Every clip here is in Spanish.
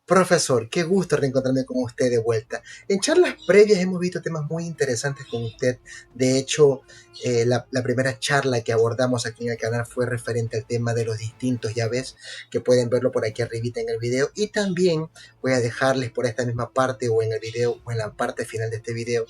Profesor, qué gusto reencontrarme con usted de vuelta. En charlas previas hemos visto temas muy interesantes con usted. De hecho, la primera charla que abordamos aquí en el canal fue referente al tema de los distintos llaves, que pueden verlo por aquí arribita en el video. Y también voy a dejarles por esta misma parte o en el video o en la parte final de este video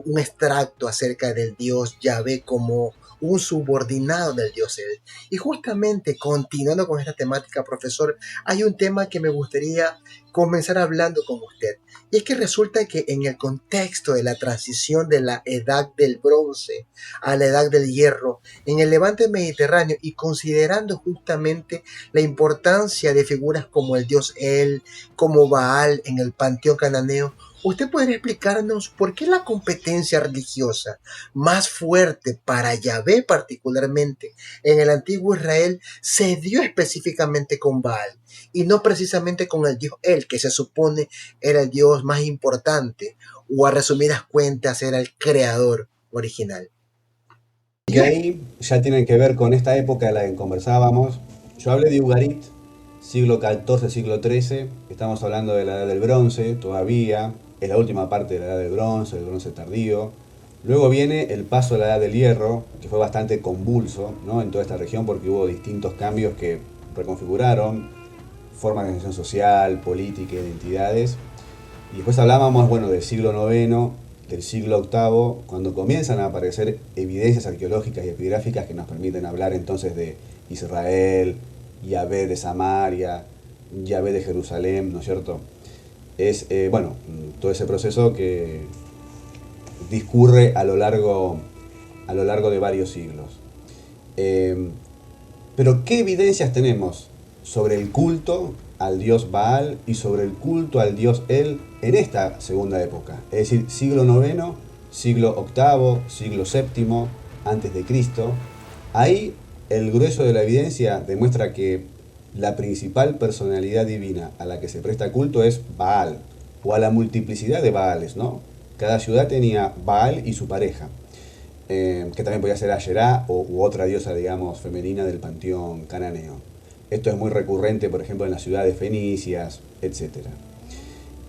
un extracto acerca del dios Yahvé como un subordinado del dios El. Y justamente continuando con esta temática, profesor, hay un tema que me gustaría comenzar hablando con usted. Y es que resulta que en el contexto de la transición de la edad del bronce a la edad del hierro, en el levante mediterráneo y considerando justamente la importancia de figuras como el dios El, como Baal en el panteón cananeo, ¿usted podría explicarnos por qué la competencia religiosa más fuerte para Yahvé particularmente en el antiguo Israel se dio específicamente con Baal y no precisamente con el dios El, que se supone era el dios más importante o a resumidas cuentas era el creador original? Que ahí ya tienen que ver con esta época de la que conversábamos. Yo hablé de Ugarit, siglo XIV, siglo XIII, estamos hablando de la edad del bronce todavía, es la última parte de la edad del bronce tardío. Luego viene el paso a la edad del hierro, que fue bastante convulso, ¿no?, en toda esta región porque hubo distintos cambios que reconfiguraron formas de organización social, política, identidades. Y después hablábamos, bueno, del siglo noveno, del siglo octavo, cuando comienzan a aparecer evidencias arqueológicas y epigráficas que nos permiten hablar entonces de Israel, Yahvé de Samaria, Yahvé de Jerusalén, ¿no es cierto? Es, bueno, todo ese proceso que discurre a lo largo de varios siglos. Eh, pero ¿qué evidencias tenemos sobre el culto al dios Baal y sobre el culto al dios El en esta segunda época? Es decir, siglo noveno, siglo octavo, siglo séptimo, antes de Cristo. Ahí el grueso de la evidencia demuestra que la principal personalidad divina a la que se presta culto es Baal, o a la multiplicidad de Baales, ¿no? Cada ciudad tenía Baal y su pareja, que también podía ser Asherá u otra diosa, digamos, femenina del panteón cananeo. Esto es muy recurrente, por ejemplo, en las ciudades fenicias, etc.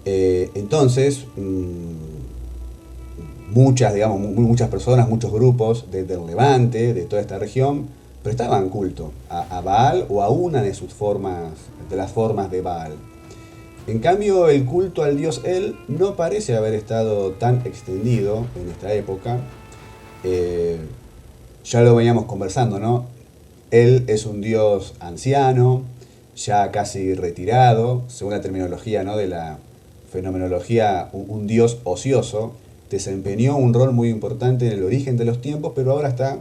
Entonces, muchas, digamos, muchas personas, muchos grupos del Levante, de toda esta región, prestaban culto a Baal o a una de sus formas, de las formas de Baal. En cambio, el culto al dios El no parece haber estado tan extendido en esta época. Eh, ya lo veníamos conversando, ¿no? Él es un dios anciano, ya casi retirado, según la terminología, ¿no?, de la fenomenología, un dios ocioso. Desempeñó un rol muy importante en el origen de los tiempos, pero ahora está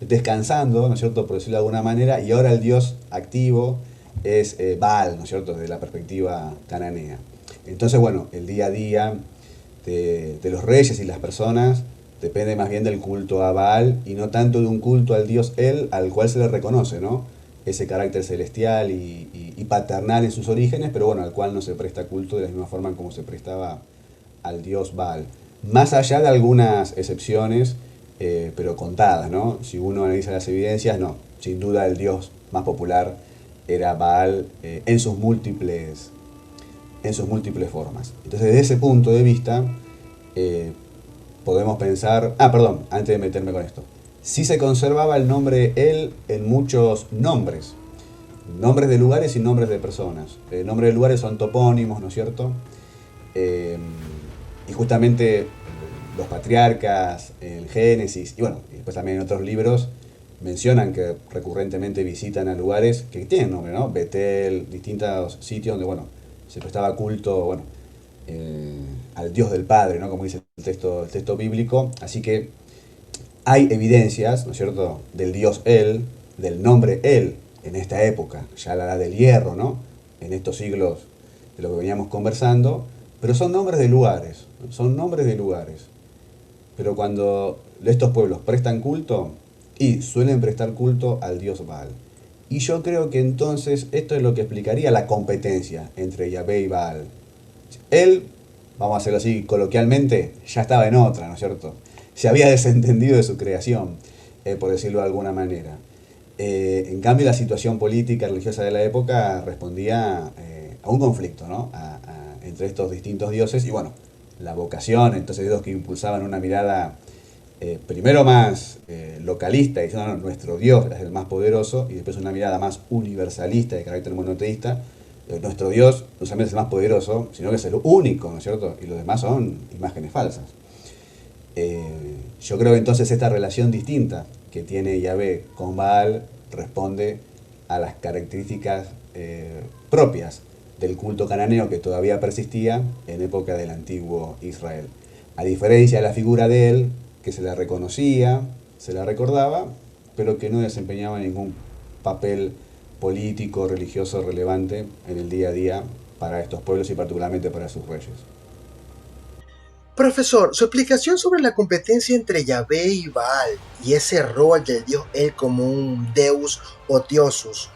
descansando, ¿no es cierto?, por decirlo de alguna manera, y ahora el dios activo es Baal, ¿no es cierto?, desde la perspectiva cananea. Entonces, bueno, el día a día de los reyes y las personas depende más bien del culto a Baal y no tanto de un culto al dios El, al cual se le reconoce, ¿no?, ese carácter celestial y paternal en sus orígenes, pero bueno, al cual no se presta culto de la misma forma como se prestaba al dios Baal. Más allá de algunas excepciones, pero contadas, ¿no? Si uno analiza las evidencias, no, sin duda el dios más popular era Baal en sus múltiples formas. Entonces, desde ese punto de vista, eh, podemos pensar, perdón, antes de meterme con esto, sí se conservaba el nombre él en muchos nombres, nombres de lugares y nombres de personas. Nombres de lugares son topónimos, ¿no es cierto? Eh, y justamente los patriarcas, el Génesis, y bueno, y después también en otros libros, mencionan que recurrentemente visitan a lugares que tienen nombre, ¿no? Betel, distintos sitios donde, bueno, se prestaba culto, bueno, al Dios del Padre, ¿no?, como dice el texto bíblico. Así que hay evidencias, ¿no es cierto?, del Dios El, del nombre El, en esta época, ya la edad del hierro, ¿no?, en estos siglos de lo que veníamos conversando, pero son nombres de lugares, ¿no?, son nombres de lugares. Pero cuando estos pueblos prestan culto, y suelen prestar culto al dios Baal. Y yo creo que entonces esto es lo que explicaría la competencia entre Yahvé y Baal. Él, vamos a hacerlo así coloquialmente, ya estaba en otra, ¿no es cierto? Se había desentendido de su creación, por decirlo de alguna manera. En cambio, la situación política y religiosa de la época respondía a un conflicto, ¿no? Entre estos distintos dioses y bueno, la vocación, entonces ellos que impulsaban una mirada primero más localista, diciendo no, nuestro Dios es el más poderoso, y después una mirada más universalista de carácter monoteísta. Nuestro Dios no solamente es el más poderoso, sino que es el único, ¿no es cierto? Y los demás son imágenes falsas. Yo creo que entonces esta relación distinta que tiene Yahvé con Baal responde a las características propias del culto cananeo que todavía persistía en época del antiguo Israel. A diferencia de la figura de él, que se la reconocía, se la recordaba, pero que no desempeñaba ningún papel político, religioso relevante en el día a día para estos pueblos y particularmente para sus reyes. Profesor, su explicación sobre la competencia entre Yahvé y Baal y ese rol del dios él como un deus o diosus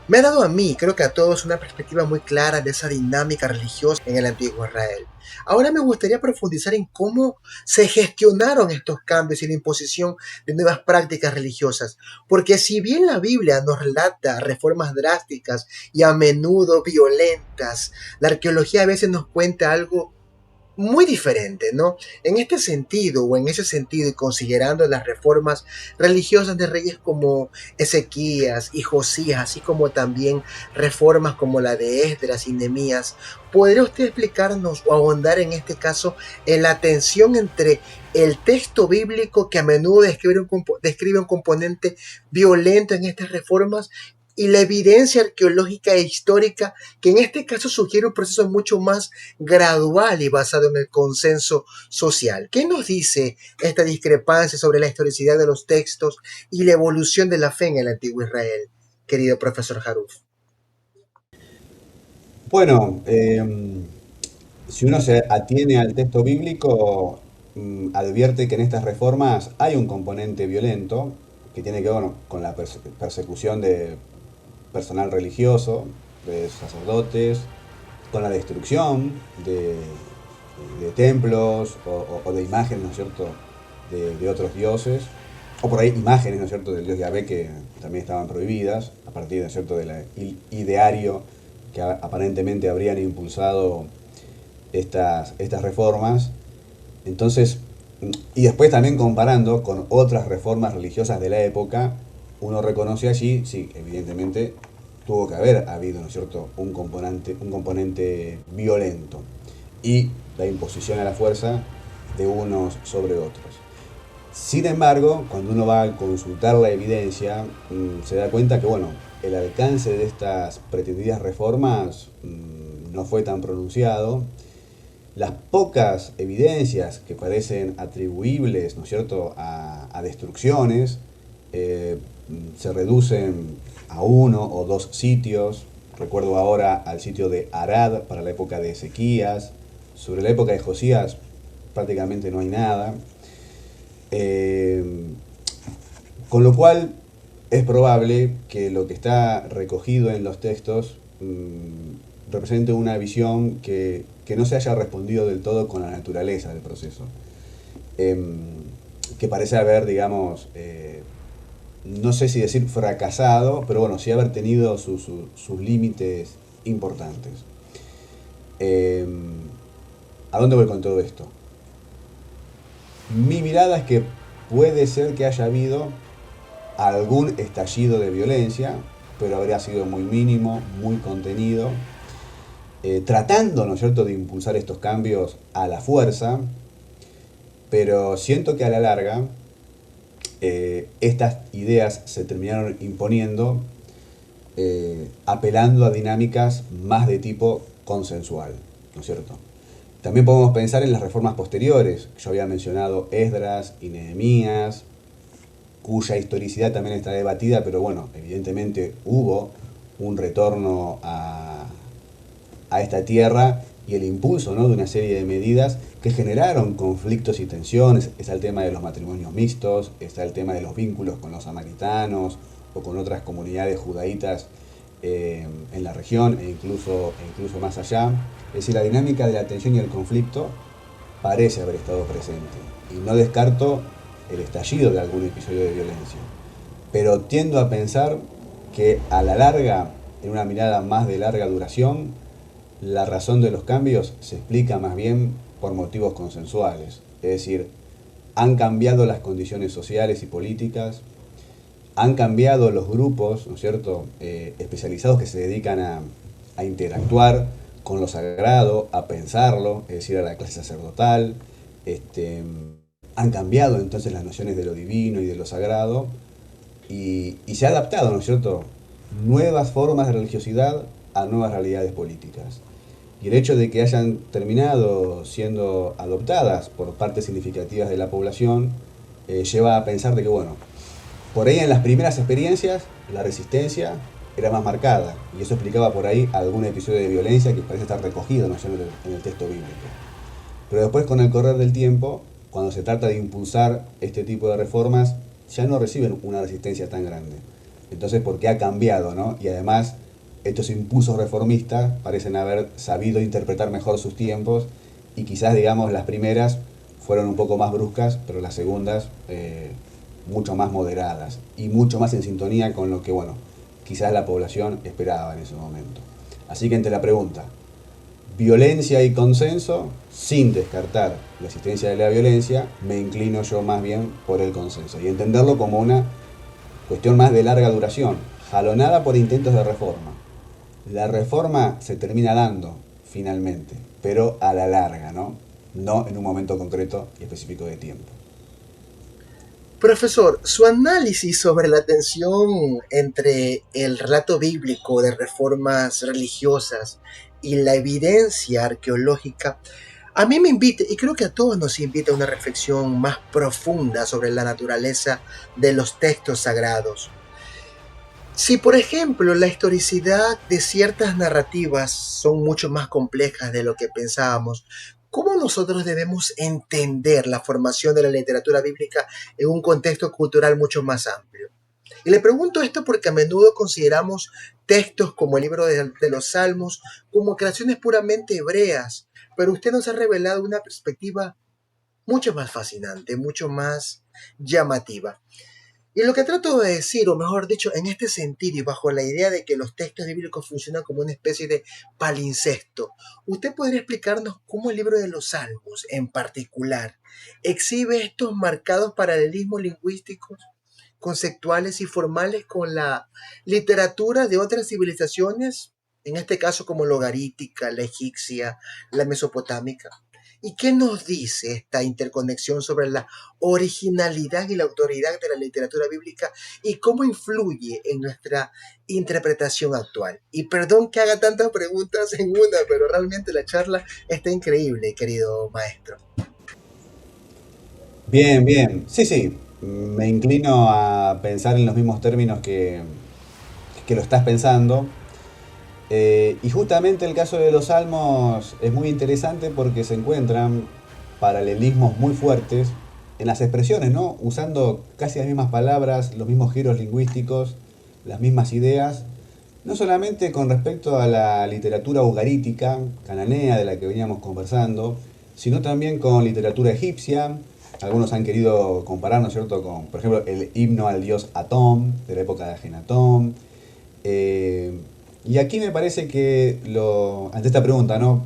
me ha dado a mí, creo que a todos, una perspectiva muy clara de esa dinámica religiosa en el antiguo Israel. Ahora me gustaría profundizar en cómo se gestionaron estos cambios y la imposición de nuevas prácticas religiosas, porque si bien la Biblia nos relata reformas drásticas y a menudo violentas, la arqueología a veces nos cuenta algo muy diferente, ¿no? En este sentido, o en ese sentido, y considerando las reformas religiosas de reyes como Ezequías y Josías, así como también reformas como la de Esdras y Nehemías, ¿podría usted explicarnos o ahondar en este caso en la tensión entre el texto bíblico que a menudo describe un componente violento en estas reformas y la evidencia arqueológica e histórica que en este caso sugiere un proceso mucho más gradual y basado en el consenso social? ¿Qué nos dice esta discrepancia sobre la historicidad de los textos y la evolución de la fe en el antiguo Israel, querido profesor Haruf? Bueno, si uno se atiene al texto bíblico, advierte que en estas reformas hay un componente violento que tiene que ver bueno, con la persecución de personal religioso, de sacerdotes, con la destrucción de templos o de imágenes, ¿no es cierto?, de otros dioses, o por ahí imágenes, ¿no es cierto?, del dios Yahvé que también estaban prohibidas, a partir, ¿no es cierto?, del ideario que aparentemente habrían impulsado estas reformas. Entonces, y después también comparando con otras reformas religiosas de la época, uno reconoce allí, sí, evidentemente tuvo que haber habido, ¿no es cierto?, un componente violento y la imposición a la fuerza de unos sobre otros. Sin embargo, cuando uno va a consultar la evidencia, se da cuenta que, bueno, el alcance de estas pretendidas reformas no fue tan pronunciado. Las pocas evidencias que parecen atribuibles, ¿no es cierto?, a destrucciones, se reducen a uno o dos sitios. Recuerdo ahora al sitio de Arad para la época de Ezequías. Sobre la época de Josías prácticamente no hay nada. Con lo cual es probable que lo que está recogido en los textos represente una visión que no se haya respondido del todo con la naturaleza del proceso. Que parece haber, digamos, no sé si decir fracasado, pero bueno, sí haber tenido sus límites importantes. ¿A dónde voy con todo esto? Mi mirada es que puede ser que haya habido algún estallido de violencia, pero habría sido muy mínimo, muy contenido, tratando, ¿no es cierto?, de impulsar estos cambios a la fuerza, pero siento que a la larga estas ideas se terminaron imponiendo apelando a dinámicas más de tipo consensual, ¿no es cierto? También podemos pensar en las reformas posteriores. Yo había mencionado Esdras y Nehemías, cuya historicidad también está debatida, pero bueno, evidentemente hubo un retorno a esta tierra y el impulso, ¿no?, de una serie de medidas que generaron conflictos y tensiones. Está el tema de los matrimonios mixtos, está el tema de los vínculos con los samaritanos o con otras comunidades judaítas en la región e incluso más allá. Es decir, la dinámica de la tensión y el conflicto parece haber estado presente. Y no descarto el estallido de algún episodio de violencia. Pero tiendo a pensar que a la larga, en una mirada más de larga duración, la razón de los cambios se explica más bien por motivos consensuales. Es decir, han cambiado las condiciones sociales y políticas, han cambiado los grupos, ¿no es cierto?, especializados que se dedican a interactuar con lo sagrado, a pensarlo, es decir, a la clase sacerdotal. Este, Han cambiado entonces las nociones de lo divino y de lo sagrado y se ha adaptado, ¿no es cierto?, nuevas formas de religiosidad a nuevas realidades políticas. Y el hecho de que hayan terminado siendo adoptadas por partes significativas de la población lleva a pensar de que, bueno, por ahí en las primeras experiencias la resistencia era más marcada y eso explicaba por ahí algún episodio de violencia que parece estar recogido, ¿no?, en el texto bíblico. Pero después, con el correr del tiempo, cuando se trata de impulsar este tipo de reformas, ya no reciben una resistencia tan grande. Entonces, porque ha cambiado, ¿no? Y además, estos impulsos reformistas parecen haber sabido interpretar mejor sus tiempos y quizás, digamos, las primeras fueron un poco más bruscas, pero las segundas mucho más moderadas y mucho más en sintonía con lo que, bueno, quizás la población esperaba en ese momento. Así que ante la pregunta, violencia y consenso, sin descartar la existencia de la violencia, me inclino yo más bien por el consenso y entenderlo como una cuestión más de larga duración, jalonada por intentos de reforma. La reforma se termina dando finalmente, pero a la larga, ¿no? No en un momento concreto y específico de tiempo. Profesor, su análisis sobre la tensión entre el relato bíblico de reformas religiosas y la evidencia arqueológica a mí me invita, y creo que a todos nos invita a una reflexión más profunda sobre la naturaleza de los textos sagrados. Si, por ejemplo, la historicidad de ciertas narrativas son mucho más complejas de lo que pensábamos, ¿cómo nosotros debemos entender la formación de la literatura bíblica en un contexto cultural mucho más amplio? Y le pregunto esto porque a menudo consideramos textos como el libro de los Salmos como creaciones puramente hebreas, pero usted nos ha revelado una perspectiva mucho más fascinante, mucho más llamativa. Y lo que trato de decir, o mejor dicho, en este sentido y bajo la idea de que los textos bíblicos funcionan como una especie de palincesto, ¿usted podría explicarnos cómo el libro de los Salmos, en particular, exhibe estos marcados paralelismos lingüísticos, conceptuales y formales con la literatura de otras civilizaciones, en este caso como la hogarítica, la egipcia, la mesopotámica? ¿Y qué nos dice esta interconexión sobre la originalidad y la autoridad de la literatura bíblica y cómo influye en nuestra interpretación actual? Y perdón que haga tantas preguntas en una, pero realmente la charla está increíble, querido maestro. Bien, bien. Sí, sí. Me inclino a pensar en los mismos términos que lo estás pensando. Y justamente el caso de los salmos es muy interesante porque se encuentran paralelismos muy fuertes en las expresiones, ¿no? Usando casi las mismas palabras, los mismos giros lingüísticos, las mismas ideas, no solamente con respecto a la literatura ugarítica, cananea, de la que veníamos conversando, sino también con literatura egipcia. Algunos han querido comparar, ¿no es cierto?, con, por ejemplo, el himno al dios Atón, de la época de Ajenatón. Eh, y aquí me parece que, ante esta pregunta, ¿no?,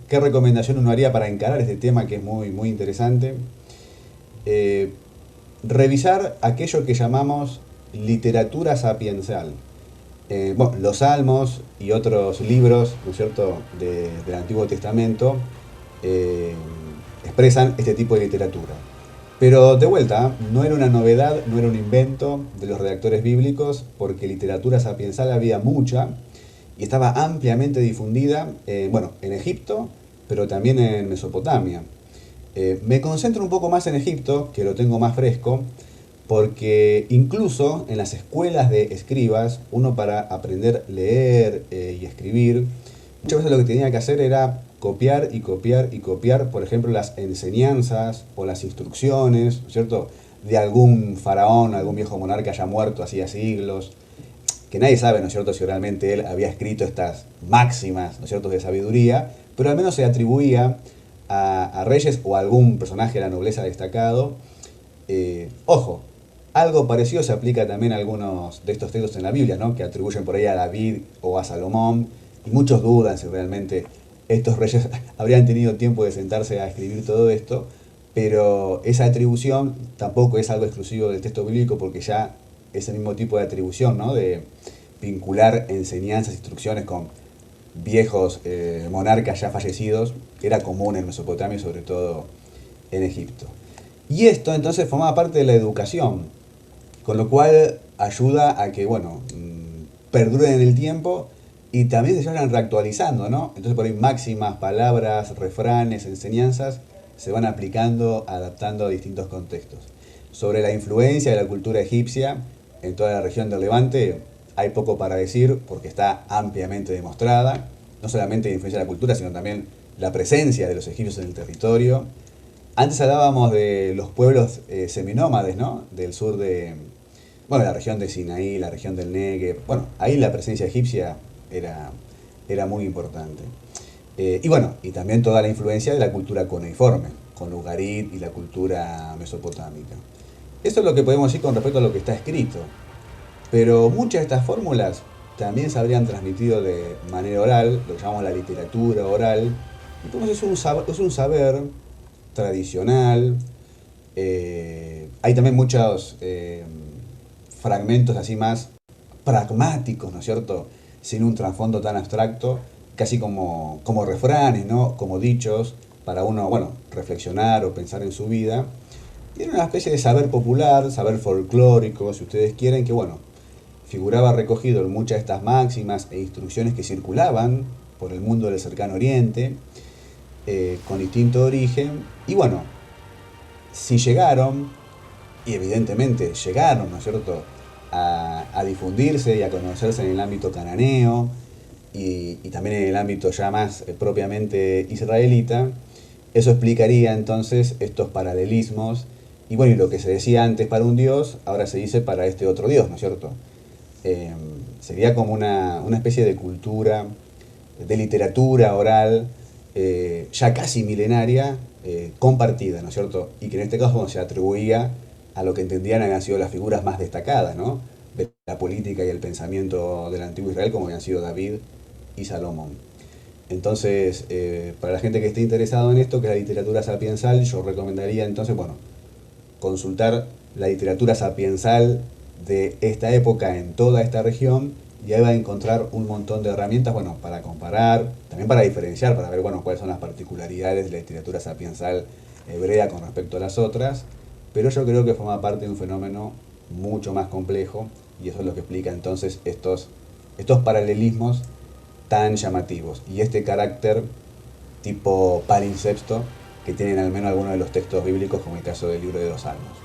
¿qué recomendación uno haría para encarar este tema que es muy, muy interesante? Eh, Revisar aquello que llamamos literatura sapiensal. Bueno, los Salmos y otros libros, ¿no es cierto?, del Antiguo Testamento eh, expresan este tipo de literatura. Pero de vuelta, no era una novedad, no era un invento de los redactores bíblicos, porque literatura sapiensal había mucha y estaba ampliamente difundida, bueno, en Egipto, pero también en Mesopotamia. Me concentro un poco más en Egipto, que lo tengo más fresco, porque incluso en las escuelas de escribas, uno para aprender a leer y escribir, muchas veces lo que tenía que hacer era copiar y copiar y copiar, por ejemplo, las enseñanzas o las instrucciones, ¿no es cierto?, de algún faraón, algún viejo monarca ya muerto hacía siglos, que nadie sabe, ¿no es cierto?, si realmente él había escrito estas máximas, ¿no es cierto?, de sabiduría, pero al menos se atribuía a reyes o a algún personaje de la nobleza destacado. Ojo, algo parecido se aplica también a algunos de estos textos en la Biblia, ¿no?, que atribuyen por ahí a David o a Salomón, Y muchos dudan si realmente estos reyes habrían tenido tiempo de sentarse a escribir todo esto, pero esa atribución tampoco es algo exclusivo del texto bíblico, porque ya ese mismo tipo de atribución, ¿no? De vincular enseñanzas, instrucciones con viejos monarcas ya fallecidos, era común en Mesopotamia y sobre todo en Egipto. Y esto entonces formaba parte de la educación, con lo cual ayuda a que, bueno, perduren en el tiempo y también se vayan reactualizando, ¿no? Entonces por ahí máximas, palabras, refranes, enseñanzas se van aplicando, adaptando a distintos contextos. Sobre la influencia de la cultura egipcia en toda la región del Levante hay poco para decir porque está ampliamente demostrada, no solamente la influencia de la cultura, sino también la presencia de los egipcios en el territorio. Antes hablábamos de los pueblos seminómades, ¿no? Del sur de, bueno, la región de Sinaí, la región del Negev. Bueno, ahí la presencia egipcia era muy importante. Y bueno, y también toda la influencia de la cultura cuneiforme, con Ugarit y la cultura mesopotámica. Eso es lo que podemos decir con respecto a lo que está escrito. Pero muchas de estas fórmulas también se habrían transmitido de manera oral, lo que llamamos la literatura oral. Entonces es un saber tradicional. Hay también muchos fragmentos así más pragmáticos, ¿no es cierto? Sin un trasfondo tan abstracto, casi como refranes, ¿no? Como dichos, para uno, bueno, reflexionar o pensar en su vida. Tiene una especie de saber popular, saber folclórico, si ustedes quieren, que bueno, figuraba recogido en muchas de estas máximas e instrucciones que circulaban por el mundo del cercano oriente, con distinto origen. Y bueno, si llegaron, y evidentemente llegaron, ¿no es cierto?, a difundirse y a conocerse en el ámbito cananeo y también en el ámbito ya más propiamente israelita, eso explicaría entonces estos paralelismos. Y bueno, y lo que se decía antes para un dios, ahora se dice para este otro dios, ¿no es cierto? Sería como una especie de cultura, de literatura oral, ya casi milenaria, compartida, ¿no es cierto? Y que en este caso se atribuía a lo que entendían habían sido las figuras más destacadas, ¿no? De la política y el pensamiento del antiguo Israel, como habían sido David y Salomón. Entonces, para la gente que esté interesado en esto, que es la literatura sapiensal, yo recomendaría entonces, bueno, consultar la literatura sapiensal de esta época en toda esta región, y ahí va a encontrar un montón de herramientas, bueno, para comparar, también para diferenciar, para ver, bueno, cuáles son las particularidades de la literatura sapiensal hebrea con respecto a las otras, pero yo creo que forma parte de un fenómeno mucho más complejo, y eso es lo que explica entonces estos paralelismos tan llamativos, y este carácter tipo palimpsesto que tienen al menos algunos de los textos bíblicos, como el caso del libro de los Salmos.